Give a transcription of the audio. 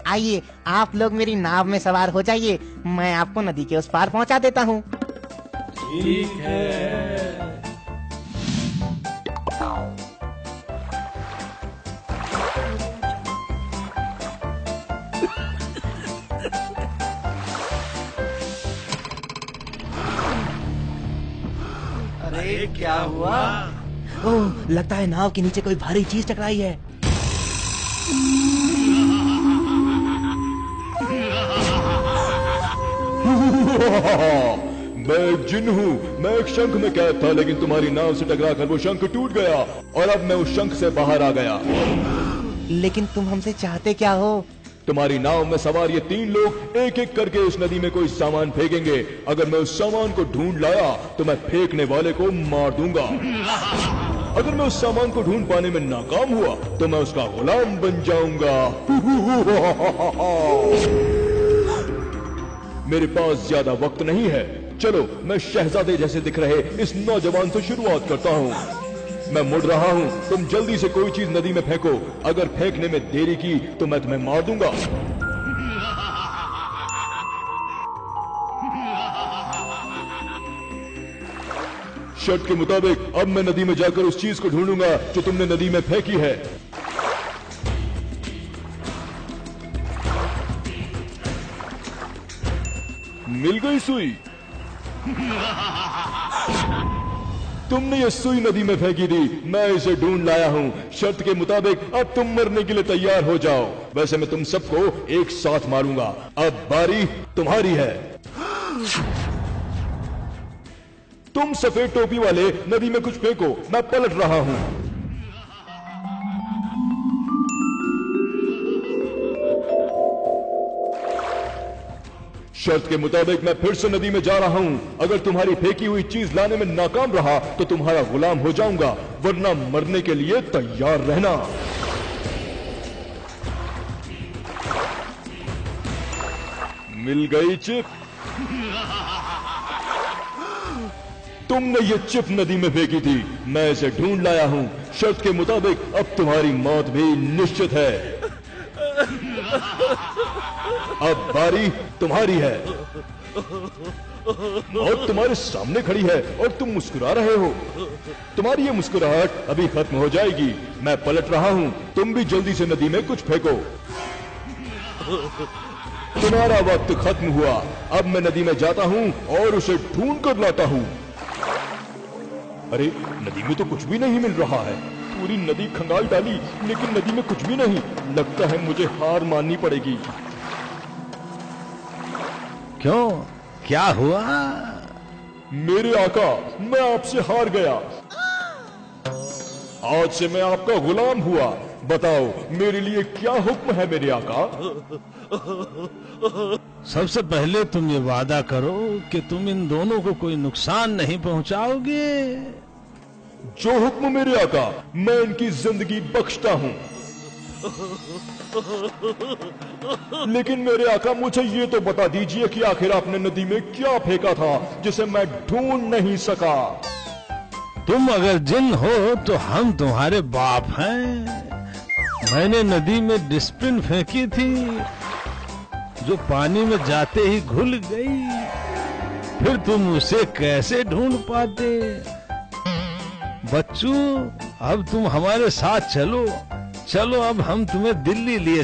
आइए आप लोग मेरी नाव में सवार हो जाइए, मैं आपको नदी के उस पार पहुंचा देता हूँ। ठीक है। अरे क्या हुआ? ओह, लगता है नाव के नीचे कोई भारी चीज टकराई है। मैं एक जिन हूँ, मैं एक शंख में कैद था, लेकिन तुम्हारी नाव से टकराकर वो शंख टूट गया और अब मैं उस शंख से बाहर आ गया। लेकिन तुम हमसे चाहते क्या हो? तुम्हारी नाव में सवार ये 3 लोग एक एक करके उस नदी में कोई सामान फेंकेंगे। अगर मैं उस सामान को ढूंढ लाया तो मैं फेंकने वाले को मार दूंगा। अगर मैं उस सामान को ढूंढ पाने में नाकाम हुआ तो मैं उसका गुलाम बन जाऊंगा। मेरे पास ज्यादा वक्त नहीं है, चलो मैं शहजादे जैसे दिख रहे इस नौजवान से शुरुआत करता हूँ। मैं मुड़ रहा हूँ, तुम जल्दी से कोई चीज नदी में फेंको। अगर फेंकने में देरी की तो मैं तुम्हें मार दूंगा। शर्त के मुताबिक अब मैं नदी में जाकर उस चीज को ढूंढूंगा जो तुमने नदी में फेंकी है। मिल गई सुई। तुमने ये सुई नदी में फेंकी थी, मैं इसे ढूंढ लाया हूँ। शर्त के मुताबिक अब तुम मरने के लिए तैयार हो जाओ। वैसे मैं तुम सबको एक साथ मारूंगा। अब बारी तुम्हारी है। तुम सफेद टोपी वाले नदी में कुछ फेंको, मैं पलट रहा हूँ। शर्त के मुताबिक मैं फिर से नदी में जा रहा हूं। अगर तुम्हारी फेंकी हुई चीज लाने में नाकाम रहा तो तुम्हारा गुलाम हो जाऊंगा, वरना मरने के लिए तैयार रहना। मिल गई चिप। तुमने ये चिप नदी में फेंकी थी, मैं इसे ढूंढ लाया हूं। शर्त के मुताबिक अब तुम्हारी मौत भी निश्चित है। अब बारी तुम्हारी है। और तुम्हारे सामने खड़ी है और तुम मुस्कुरा रहे हो। तुम्हारी ये मुस्कुराहट अभी खत्म हो जाएगी। मैं पलट रहा हूं, तुम भी जल्दी से नदी में कुछ फेंको। तुम्हारा वक्त खत्म हुआ। अब मैं नदी में जाता हूं और उसे ढूंढ कर लाता हूं। अरे नदी में तो कुछ भी नहीं मिल रहा है। पूरी नदी खंगाल डाली लेकिन नदी में कुछ भी नहीं। लगता है मुझे हार माननी पड़ेगी। क्यों, क्या हुआ? मेरे आका, मैं आपसे हार गया। आज से मैं आपका गुलाम हुआ। बताओ मेरे लिए क्या हुक्म है मेरे आका? सबसे पहले तुम ये वादा करो कि तुम इन दोनों को कोई नुकसान नहीं पहुंचाओगे। जो हुक्म मेरे आका, मैं इनकी जिंदगी बख्शता हूँ। लेकिन मेरे आका मुझे ये तो बता दीजिए कि आखिर आपने नदी में क्या फेंका था जिसे मैं ढूंढ नहीं सका? तुम अगर जिन हो तो हम तुम्हारे बाप हैं। मैंने नदी में डिस्पिन फेंकी थी जो पानी में जाते ही घुल गई। फिर तुम उसे कैसे ढूंढ पाते? बच्चों, अब तुम हमारे साथ चलो। चलो अब हम तुम्हें दिल्ली लिए